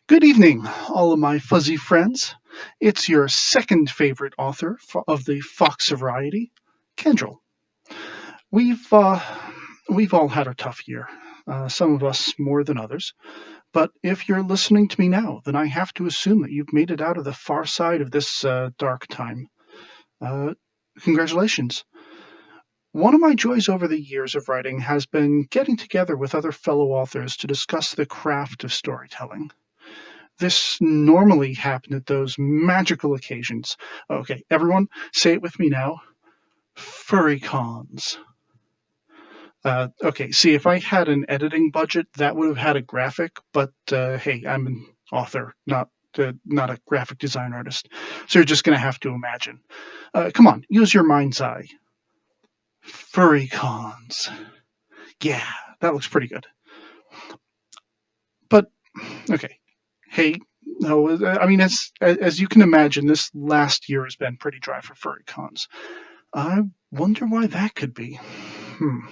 Good evening, all of my fuzzy friends. It's your second favorite author of the Fox variety, Kandrel. We've uh, we've all had a tough year, some of us more than others. But if you're listening to me now, then I have to assume that you've made it out of the far side of this dark time. Uh, Congratulations. One of my joys over the years of writing has been getting together with other fellow authors to discuss the craft of storytelling. This normally happened at those magical occasions. Okay, everyone, say it with me now. Furry cons. Okay, see, if I had an editing budget, that would have had a graphic, but hey, I'm an author, not a graphic design artist. So you're just going to have to imagine. Come on, use your mind's eye. Furry cons. Yeah, that looks pretty good. But, okay, hey, no, I mean, as you can imagine, this last year has been pretty dry for furry cons. I wonder why that could be. Hmm.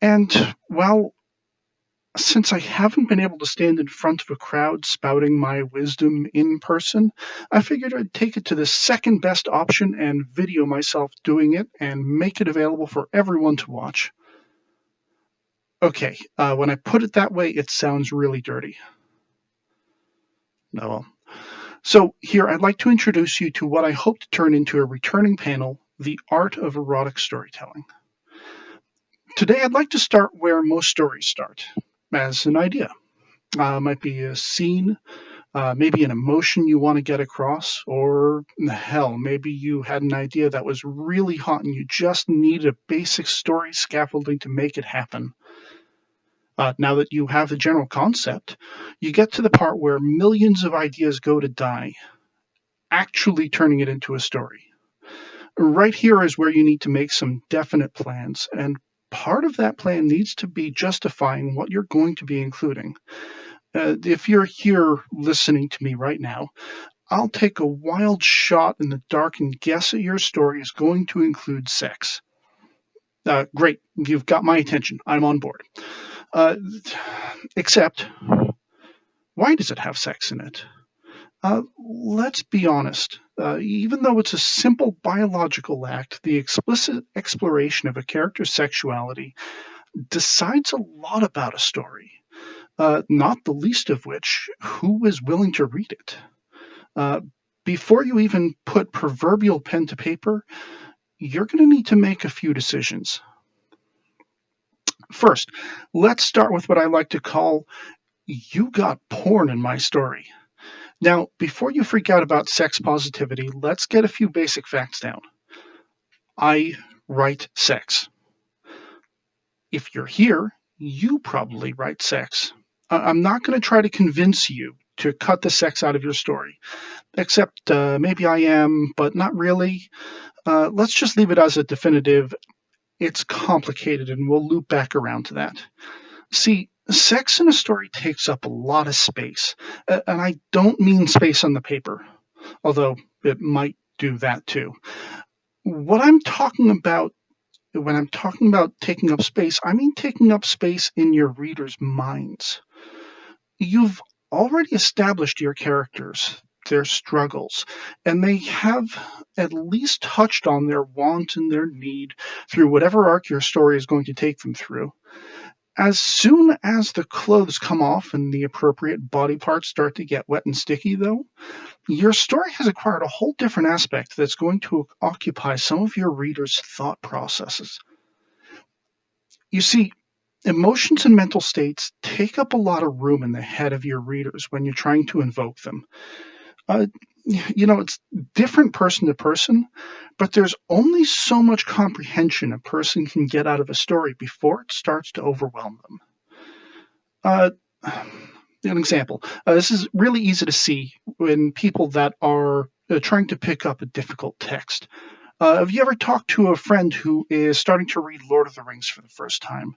And, well, since I haven't been able to stand in front of a crowd spouting my wisdom in person, I figured I'd take it to the second best option and video myself doing it and make it available for everyone to watch. Okay, when I put it that way, it sounds really dirty. No, well. So, here I'd like to introduce you to what I hope to turn into a returning panel, The Art of Erotic Storytelling. Today, I'd like to start where most stories start, as an idea. Might be a scene, maybe an emotion you want to get across, or hell, maybe you had an idea that was really hot and you just need a basic story scaffolding to make it happen. Now that you have the general concept, you get to the part where millions of ideas go to die, actually turning it into a story. Right here is where you need to make some definite plans, and part of that plan needs to be justifying what you're going to be including. If you're here listening to me right now, I'll take a wild shot in the dark and guess that your story is going to include sex. Great, you've got my attention. I'm on board. Uh, Except, why does it have sex in it? Let's be honest. Even though it's a simple biological act, the explicit exploration of a character's sexuality decides a lot about a story, not the least of which who is willing to read it. Uh, Before you even put proverbial pen to paper, you're going to need to make a few decisions. First, let's start with what I like to call you got porn in my story. Now, before you freak out about sex positivity, let's get a few basic facts down. I write sex. If you're here, you probably write sex. I'm not going to try to convince you to cut the sex out of your story, except maybe I am, but not really. Let's just leave it as a definitive. It's complicated, and we'll loop back around to that. See, sex in a story takes up a lot of space, and I don't mean space on the paper, although it might do that too. What I'm talking about when I'm talking about taking up space, I mean taking up space in your readers' minds. You've already established your characters, their struggles, and they have at least touched on their want and their need through whatever arc your story is going to take them through. As soon as the clothes come off and the appropriate body parts start to get wet and sticky, though, your story has acquired a whole different aspect that's going to occupy some of your readers' thought processes. You see, emotions and mental states take up a lot of room in the head of your readers when you're trying to invoke them. Uh, it's different person to person, but there's only so much comprehension a person can get out of a story before it starts to overwhelm them. Uh, an example. This is really easy to see when people that are trying to pick up a difficult text. Have you ever talked to a friend who is starting to read Lord of the Rings for the first time?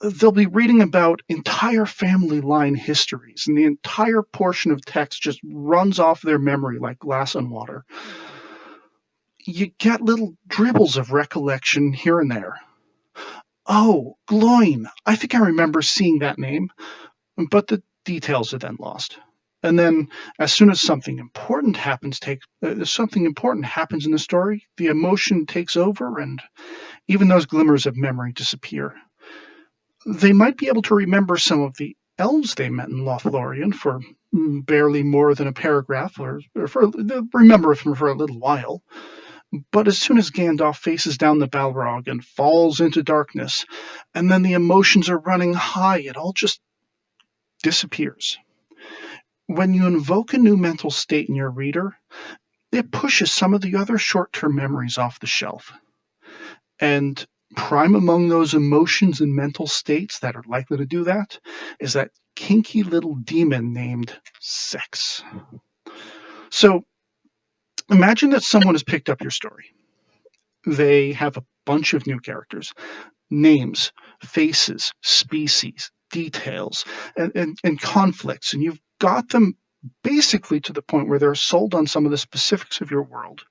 They'll be reading about entire family line histories, and the entire portion of text just runs off their memory like glass on water. You get little dribbles of recollection here and there. Oh, Gloin, I think I remember seeing that name. But the details are then lost. And then, as soon as something important happens in the story, the emotion takes over, and even those glimmers of memory disappear. They might be able to remember some of the elves they met in Lothlorien for barely more than a paragraph, remember them for a little while. But as soon as Gandalf faces down the Balrog and falls into darkness, and then the emotions are running high, it all just disappears. When you invoke a new mental state in your reader, it pushes some of the other short-term memories off the shelf. And prime among those emotions and mental states that are likely to do that is that kinky little demon named sex. So imagine that someone has picked up your story. They have a bunch of new characters, names, faces, species, details, and conflicts, and you've got them basically to the point where they're sold on some of the specifics of your world,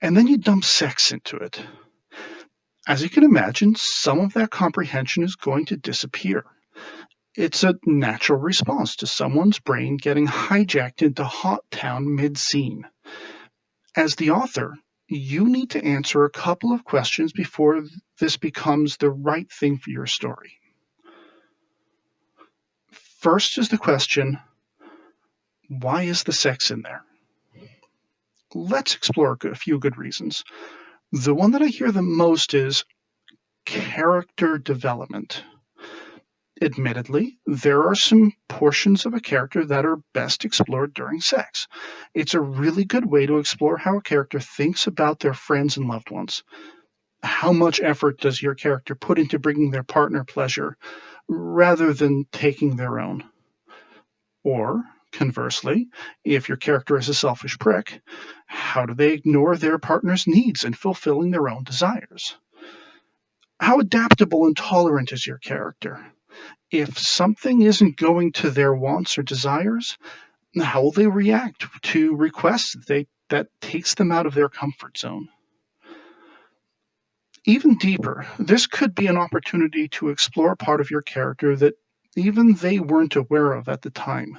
and then you dump sex into it. As you can imagine, some of that comprehension is going to disappear. It's a natural response to someone's brain getting hijacked into Hot Town mid-scene. As the author, you need to answer a couple of questions before this becomes the right thing for your story. First is the question, why is the sex in there? Let's explore a few good reasons. The one that I hear the most is character development. Admittedly, there are some portions of a character that are best explored during sex. It's a really good way to explore how a character thinks about their friends and loved ones. How much effort does your character put into bringing their partner pleasure rather than taking their own? Or, conversely, if your character is a selfish prick, how do they ignore their partner's needs in fulfilling their own desires? How adaptable and tolerant is your character? If something isn't going to their wants or desires, how will they react to requests that takes them out of their comfort zone? Even deeper, this could be an opportunity to explore a part of your character that even they weren't aware of at the time.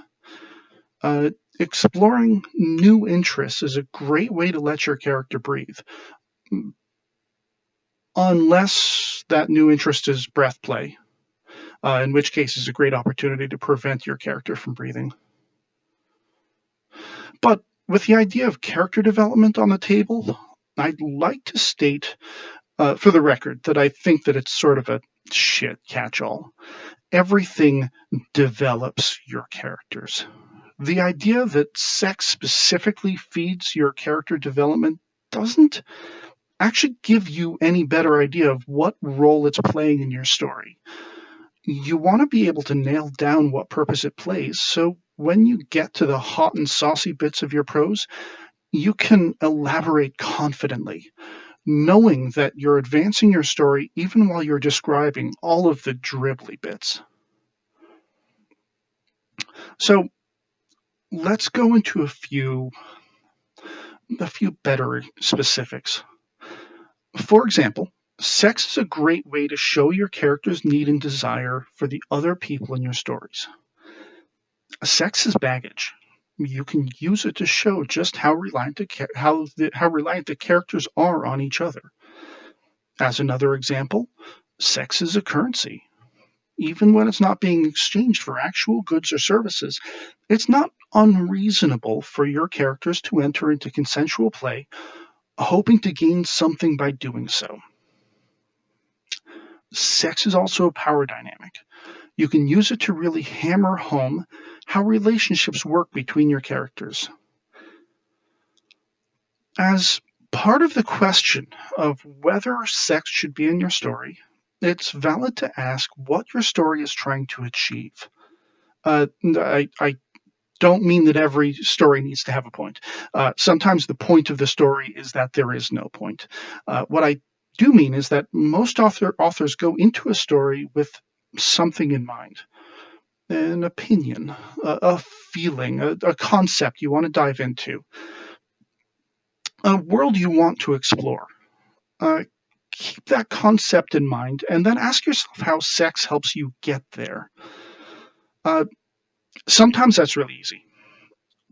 Exploring new interests is a great way to let your character breathe, unless that new interest is breath play, in which case it's a great opportunity to prevent your character from breathing. But with the idea of character development on the table, I'd like to state, for the record, that I think that it's sort of a shit catch-all. Everything develops your characters. The idea that sex specifically feeds your character development doesn't actually give you any better idea of what role it's playing in your story. You want to be able to nail down what purpose it plays, so when you get to the hot and saucy bits of your prose, you can elaborate confidently, knowing that you're advancing your story even while you're describing all of the dribbly bits. So let's go into a few better specifics. For example, sex is a great way to show your character's need and desire for the other people in your stories. Sex is baggage. You can use it to show just how reliant the characters are on each other. As another example, sex is a currency. Even when it's not being exchanged for actual goods or services, it's not unreasonable for your characters to enter into consensual play, hoping to gain something by doing so. Sex is also a power dynamic. You can use it to really hammer home how relationships work between your characters. As part of the question of whether sex should be in your story, it's valid to ask what your story is trying to achieve. I don't mean that every story needs to have a point. Sometimes the point of the story is that there is no point. What I do mean is that most authors go into a story with something in mind, an opinion, a feeling, a concept you want to dive into, a world you want to explore. Keep that concept in mind and then ask yourself how sex helps you get there. Sometimes that's really easy.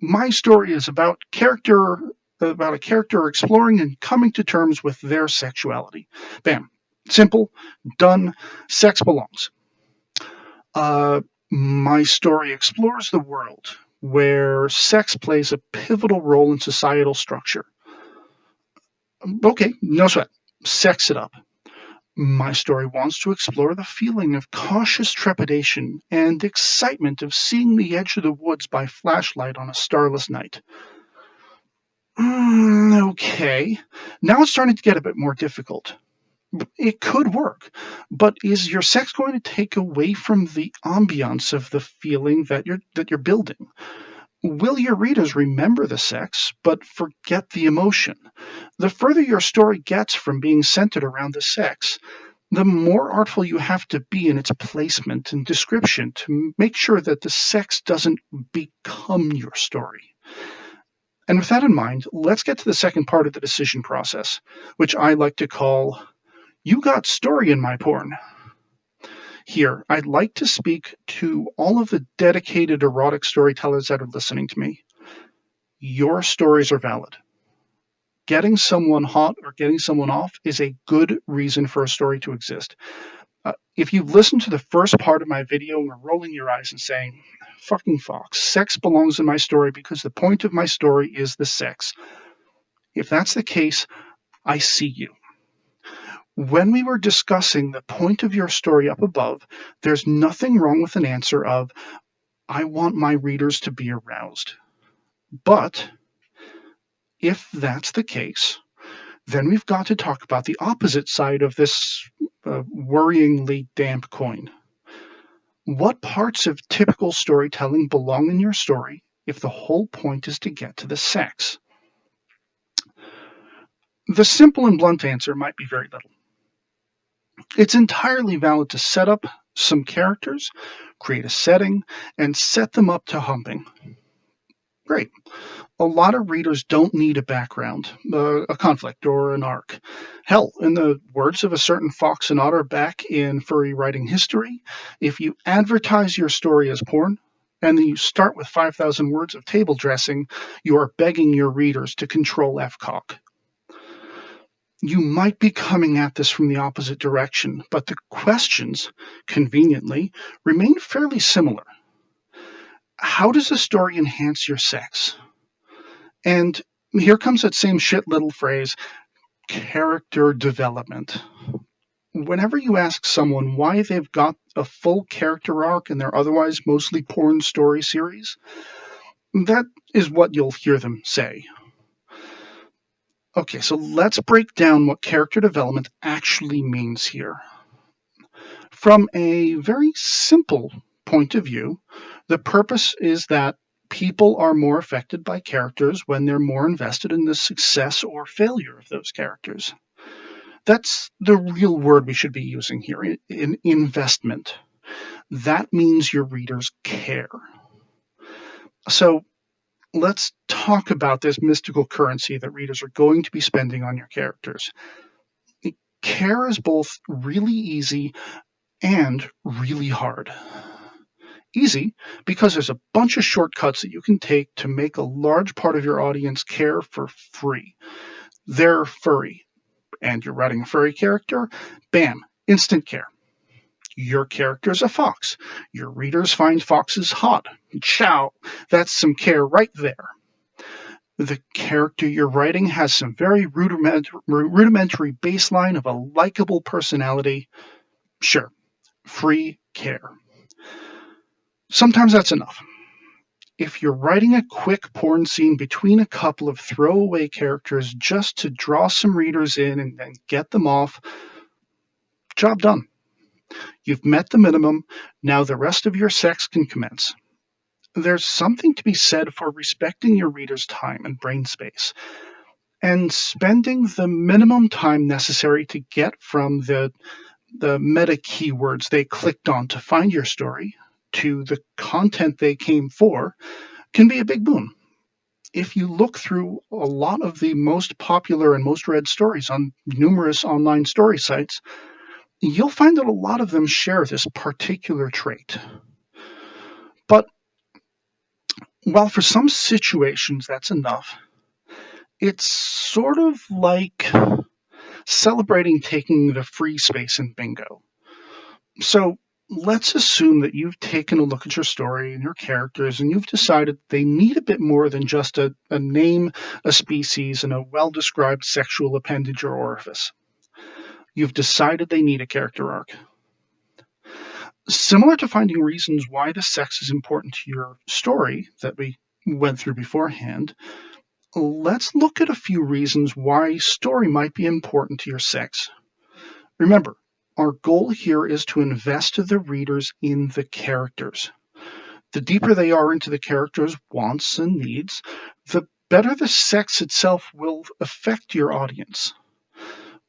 My story is about a character exploring and coming to terms with their sexuality. Bam. Simple, done, sex belongs. Uh, my story explores the world where sex plays a pivotal role in societal structure. Okay, no sweat. Sex it up. My story wants to explore the feeling of cautious trepidation and excitement of seeing the edge of the woods by flashlight on a starless night. Okay, now it's starting to get a bit more difficult. It could work, but is your sex going to take away from the ambiance of the feeling that you're building? Will your readers remember the sex but forget the emotion? The further your story gets from being centered around the sex, the more artful you have to be in its placement and description to make sure that the sex doesn't become your story. And with that in mind, let's get to the second part of the decision process, which I like to call "You Got Story in My Porn." Here, I'd like to speak to all of the dedicated erotic storytellers that are listening to me. Your stories are valid. Getting someone hot or getting someone off is a good reason for a story to exist. If you've listened to the first part of my video and are rolling your eyes and saying, fucking Fox, sex belongs in my story because the point of my story is the sex. If that's the case, I see you. When we were discussing the point of your story up above, there's nothing wrong with an answer of, I want my readers to be aroused. But if that's the case, then we've got to talk about the opposite side of this worryingly damp coin. What parts of typical storytelling belong in your story if the whole point is to get to the sex? The simple and blunt answer might be very little. It's entirely valid to set up some characters, create a setting, and set them up to humping. Great. A lot of readers don't need a background, a conflict, or an arc. Hell, in the words of a certain fox and otter back in furry writing history, if you advertise your story as porn, and then you start with 5,000 words of table dressing, you are begging your readers to control F cock. You might be coming at this from the opposite direction, but the questions, conveniently, remain fairly similar. How does a story enhance your sex? And here comes that same shit little phrase, character development. Whenever you ask someone why they've got a full character arc in their otherwise mostly porn story series, that is what you'll hear them say. Okay, so let's break down what character development actually means here. From a very simple point of view, the purpose is that people are more affected by characters when they're more invested in the success or failure of those characters. That's the real word we should be using here, in investment. That means your readers care. So let's talk about this mystical currency that readers are going to be spending on your characters. Care is both really easy and really hard. Easy because there's a bunch of shortcuts that you can take to make a large part of your audience care for free. They're furry, and you're writing a furry character, bam, instant care. Your character's a fox. Your readers find foxes hot. Ciao, that's some care right there. The character you're writing has some very rudimentary baseline of a likable personality. Sure, free care. Sometimes that's enough. If you're writing a quick porn scene between a couple of throwaway characters just to draw some readers in and then get them off, job done. You've met the minimum. Now the rest of your sex can commence. There's something to be said for respecting your reader's time and brain space and spending the minimum time necessary to get from the meta keywords they clicked on to find your story to the content they came for can be a big boon. If you look through a lot of the most popular and most read stories on numerous online story sites, you'll find that a lot of them share this particular trait. But While for some situations that's enough, it's sort of like celebrating taking the free space in bingo. So let's assume that you've taken a look at your story and your characters and you've decided they need a bit more than just a name, a species, and a well-described sexual appendage or orifice. You've decided they need a character arc. Similar to finding reasons why the sex is important to your story that we went through beforehand, let's look at a few reasons why story might be important to your sex. Remember, our goal here is to invest the readers in the characters. The deeper they are into the characters' wants and needs, the better the sex itself will affect your audience.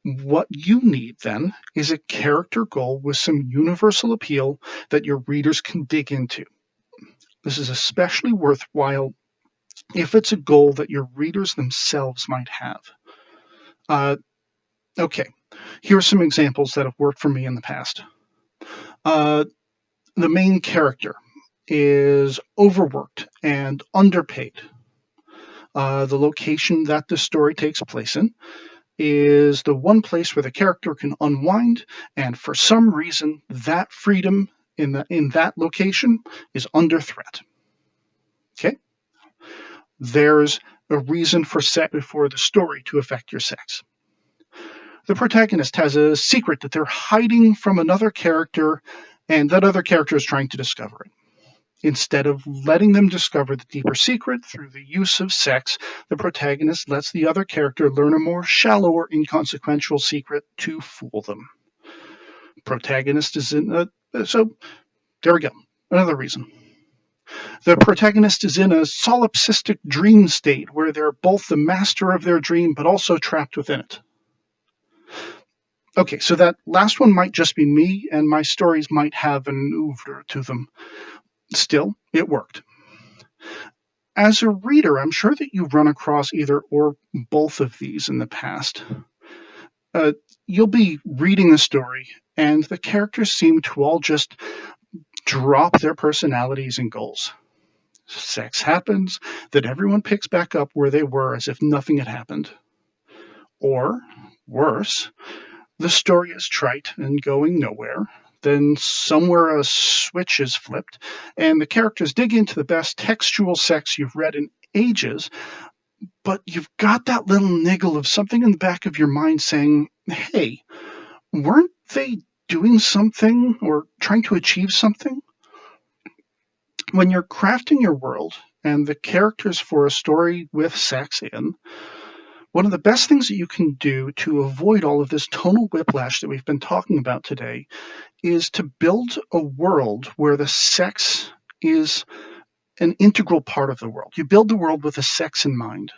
What you need, then, is a character goal with some universal appeal that your readers can dig into. This is especially worthwhile if it's a goal that your readers themselves might have. Okay, here are some examples that have worked for me in the past. The main character is overworked and underpaid. The location that the story takes place in is the one place where the character can unwind, and for some reason, that freedom in that location is under threat. Okay? There's a reason for the story to affect your sex. The protagonist has a secret that they're hiding from another character, and that other character is trying to discover it. Instead of letting them discover the deeper secret through the use of sex, the protagonist lets the other character learn a more shallow or inconsequential secret to fool them. Protagonist is so there we go. Another reason. The protagonist is in a solipsistic dream state where they're both the master of their dream but also trapped within it. Okay, so that last one might just be me, and my stories might have an oeuvre to them. Still, it worked. As a reader, I'm sure that you've run across either or both of these in the past. You'll be reading a story, and the characters seem to all just drop their personalities and goals. Sex happens, then everyone picks back up where they were as if nothing had happened. Or, worse, the story is trite and going nowhere. Then somewhere a switch is flipped, and the characters dig into the best textual sex you've read in ages, but you've got that little niggle of something in the back of your mind saying, hey, weren't they doing something or trying to achieve something? When you're crafting your world and the characters for a story with sex in, one of the best things that you can do to avoid all of this tonal whiplash that we've been talking about today is to build a world where the sex is an integral part of the world. You build the world with the sex in mind.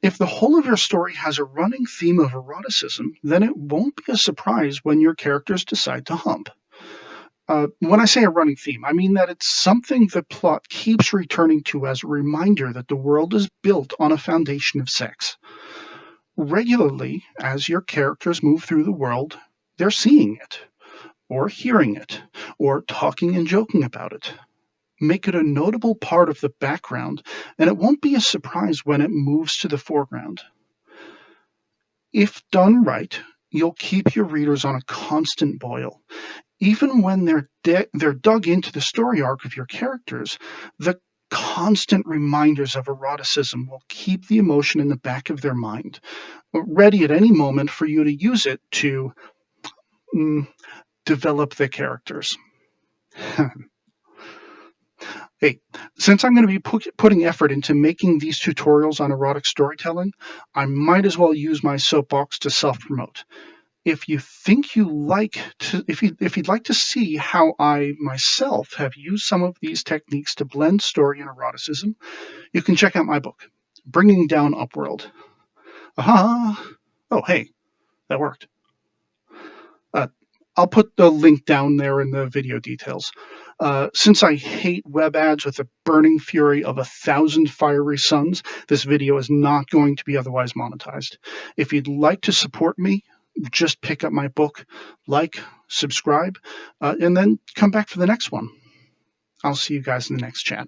If the whole of your story has a running theme of eroticism, then it won't be a surprise when your characters decide to hump. When I say a running theme, I mean that it's something the plot keeps returning to as a reminder that the world is built on a foundation of sex. Regularly, as your characters move through the world, they're seeing it, or hearing it, or talking and joking about it. Make it a notable part of the background, and it won't be a surprise when it moves to the foreground. If done right, you'll keep your readers on a constant boil. Even when they're dug into the story arc of your characters, the constant reminders of eroticism will keep the emotion in the back of their mind, ready at any moment for you to use it to develop the characters. Hey, since I'm going to be putting effort into making these tutorials on erotic storytelling, I might as well use my soapbox to self-promote. If you think if you'd like to see how I myself have used some of these techniques to blend story and eroticism, you can check out my book, Bringing Down Upworld. Aha! Oh, hey, that worked. I'll put the link down there in the video details. Since I hate web ads with the burning fury of 1,000 fiery suns, this video is not going to be otherwise monetized. If you'd like to support me, just pick up my book, like, subscribe, and then come back for the next one. I'll see you guys in the next chat.